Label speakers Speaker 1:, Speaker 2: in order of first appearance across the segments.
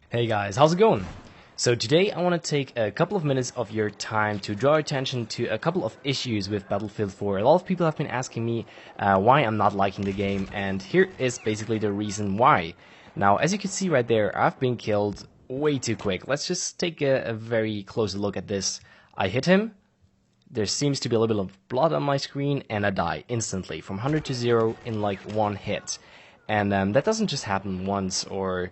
Speaker 1: Hey guys, how's it going? So today I want to take a couple of minutes of your time to draw attention to a couple of issues with Battlefield 4. A lot of people have been asking me why I'm not liking the game, and here is basically the reason why. Now, as you can see right there, I've been killed way too quick. Let's just take a very close look at this. I hit him, there seems to be a little bit of blood on my screen, and I die instantly from 100 to 0 in like one hit. And that doesn't just happen once or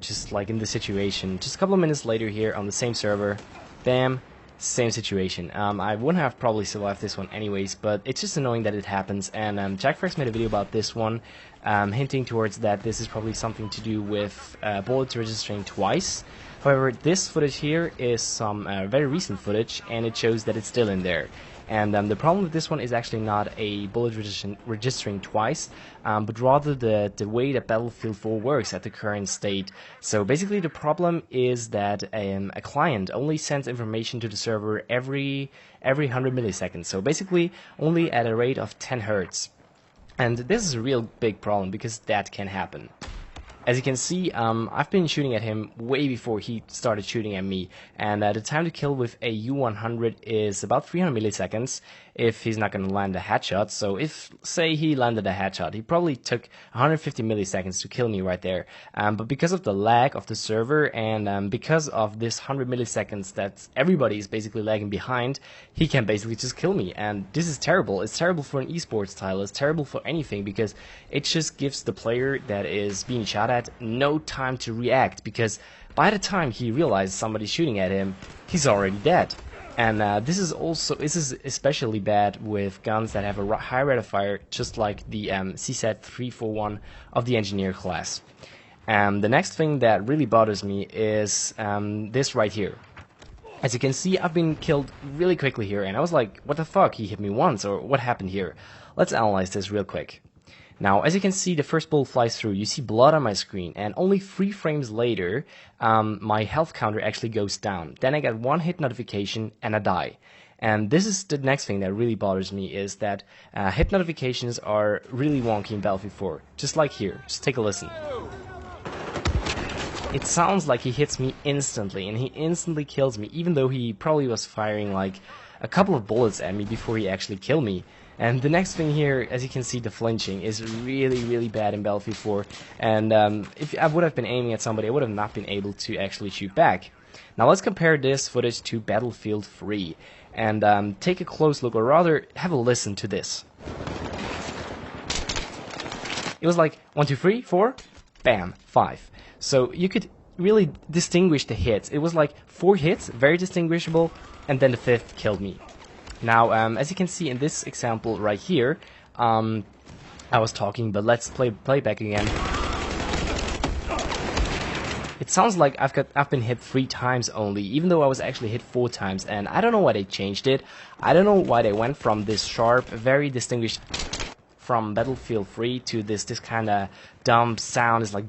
Speaker 1: just like in this situation. Just a couple of minutes later here on the same server, bam, same situation. I wouldn't have probably survived this one anyways, but it's just annoying that it happens. And Jackfrax made a video about this one, hinting towards that this is probably something to do with bullets registering twice. However, this footage here is some very recent footage, and it shows that it's still in there. And the problem with this one is actually not a bullet registering twice, but rather the way that Battlefield 4 works at the current state. So basically the problem is that a client only sends information to the server every 100 milliseconds. So basically only at a rate of 10 hertz. And this is a real big problem because that can happen. As you can see, I've been shooting at him way before he started shooting at me, and the time to kill with a U100 is about 300 milliseconds if he's not going to land a headshot. So if, say, he landed a headshot, he probably took 150 milliseconds to kill me right there. But because of the lag of the server and because of this 100 milliseconds that everybody is basically lagging behind, he can basically just kill me. And this is terrible. It's terrible for an esports title. It's terrible for anything because it just gives the player that is being shot at no time to react, because by the time he realizes somebody's shooting at him, he's already dead. And this is especially bad with guns that have a high rate of fire, just like the CZ341 of the engineer class. The next thing that really bothers me is this right here. As you can see, I've been killed really quickly here, and I was like, what the fuck, he hit me once, or what happened here? Let's analyze this real quick. Now, as you can see, the first bullet flies through. You see blood on my screen, and only 3 frames later, my health counter actually goes down. Then I get one hit notification, and I die. And this is the next thing that really bothers me, is that hit notifications are really wonky in Battlefield 4. Just like here. Just take a listen. It sounds like he hits me instantly, and he instantly kills me, even though he probably was firing like a couple of bullets at me before he actually killed me. And the next thing here, as you can see, the flinching is really bad in Battlefield 4. And if I would have been aiming at somebody, I would have not been able to actually shoot back. Now let's compare this footage to Battlefield 3 and take a close look, or rather have a listen to this. It was like 1, 2, 3, 4, bam, 5. So you could really distinguish the hits. It was like 4 hits, very distinguishable, and then the 5th killed me. Now, as you can see in this example right here, I was talking, but let's play back again. It sounds like I've been hit 3 times only, even though I was actually hit 4 times, and I don't know why they changed it. I don't know why they went from this sharp, very distinguished from Battlefield 3 to this kind of dumb sound. It's like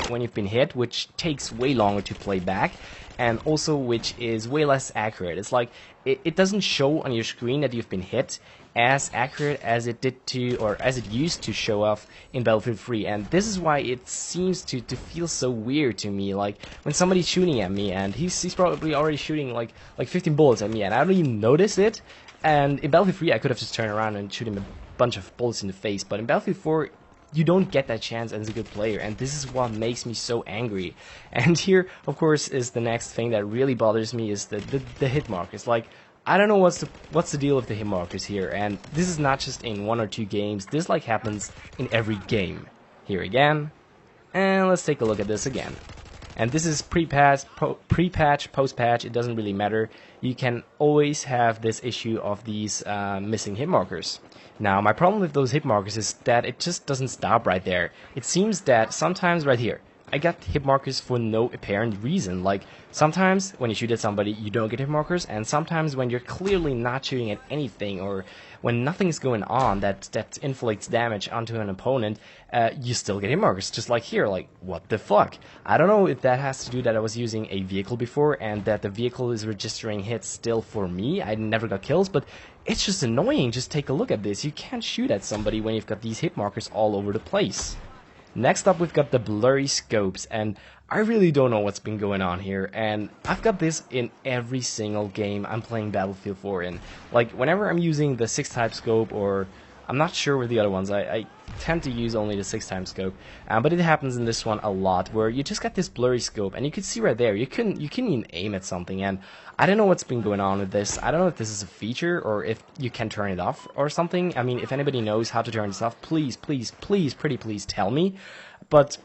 Speaker 1: when you've been hit, which takes way longer to play back, and also which is way less accurate. It's like it doesn't show on your screen that you've been hit as accurate as it did to, or as it used to show off in Battlefield 3, and this is why it seems to feel so weird to me. Like when somebody's shooting at me and he's probably already shooting like 15 bullets at me, and I don't even notice it. And in Battlefield 3 I could have just turned around and shoot him a bunch of bullets in the face, but in Battlefield 4 you don't get that chance as a good player, and this is what makes me so angry. And here, of course, is the next thing that really bothers me, is the hit markers. Like, I don't know what's the deal with the hit markers here, and this is not just in 1 or 2 games. This like happens in every game. Here again, and let's take a look at this again. And this is pre-patch, post-patch, it doesn't really matter. You can always have this issue of these missing hit markers. Now, my problem with those hit markers is that it just doesn't stop right there. It seems that sometimes right here, I got hit markers for no apparent reason. Like, sometimes when you shoot at somebody, you don't get hit markers, and sometimes when you're clearly not shooting at anything, or when nothing's going on that inflicts damage onto an opponent, you still get hit markers, just like here. Like, what the fuck? I don't know if that has to do that I was using a vehicle before, and that the vehicle is registering hits still for me. I never got kills, but it's just annoying. Just take a look at this. You can't shoot at somebody when you've got these hit markers all over the place. Next up, we've got the blurry scopes, and I really don't know what's been going on here, and I've got this in every single game I'm playing Battlefield 4 in. Like, whenever I'm using the 6-type scope, or I'm not sure with the other ones, I tend to use only the 6-time scope, but it happens in this one a lot, where you just got this blurry scope, and you can see right there, you can even aim at something, and I don't know what's been going on with this. I don't know if this is a feature, or if you can turn it off or something. I mean, if anybody knows how to turn this off, please, please, please, pretty please tell me. But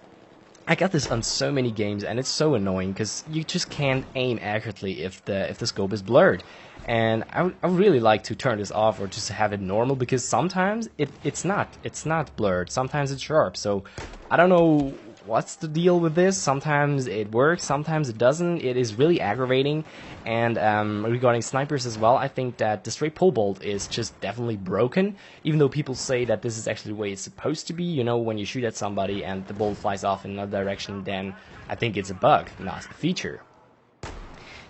Speaker 1: I got this on so many games, and it's so annoying because you just can't aim accurately if the scope is blurred. And I would really like to turn this off or just have it normal, because sometimes it's not blurred. Sometimes it's sharp. So I don't know what's the deal with this. Sometimes it works, sometimes it doesn't. It is really aggravating. And regarding snipers as well, I think that the straight pole bolt is just definitely broken, even though people say that this is actually the way it's supposed to be. You know, when you shoot at somebody and the bolt flies off in another direction, then I think it's a bug, not a feature.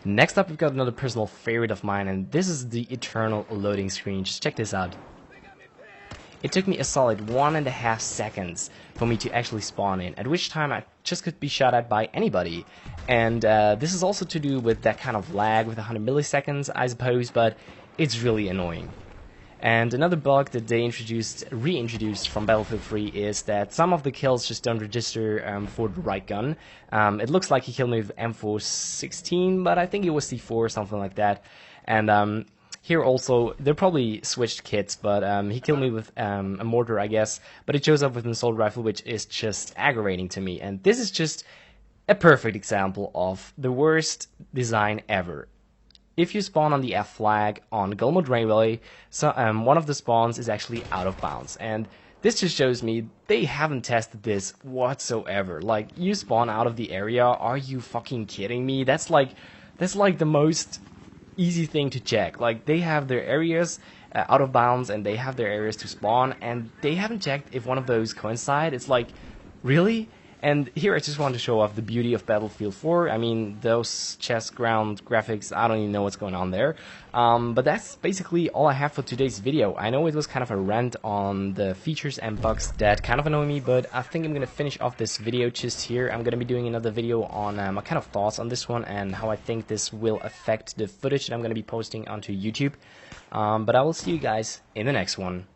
Speaker 1: Next up, we've got another personal favorite of mine, and this is the eternal loading screen. Just check this out. It took me a solid 1.5 seconds for me to actually spawn in, at which time I just could be shot at by anybody. And this is also to do with that kind of lag with 100 milliseconds, I suppose, but it's really annoying. And another bug that they reintroduced from Battlefield 3 is that some of the kills just don't register for the right gun. It looks like he killed me with M416, but I think it was C4 or something like that. And here also, they probably switched kits, but he killed me with a mortar, I guess. But it shows up with an assault rifle, which is just aggravating to me. And this is just a perfect example of the worst design ever. If you spawn on the F flag on Gulmode Railway, so, one of the spawns is actually out of bounds, and this just shows me they haven't tested this whatsoever. Like, you spawn out of the area, are you fucking kidding me? That's like the most easy thing to check. Like, they have their areas out of bounds, and they have their areas to spawn, and they haven't checked if one of those coincide. It's like, really? And here I just want to show off the beauty of Battlefield 4. I mean, those chest ground graphics, I don't even know what's going on there. But that's basically all I have for today's video. I know it was kind of a rant on the features and bugs that kind of annoy me, but I think I'm going to finish off this video just here. I'm going to be doing another video on my kind of thoughts on this one and how I think this will affect the footage that I'm going to be posting onto YouTube. But I will see you guys in the next one.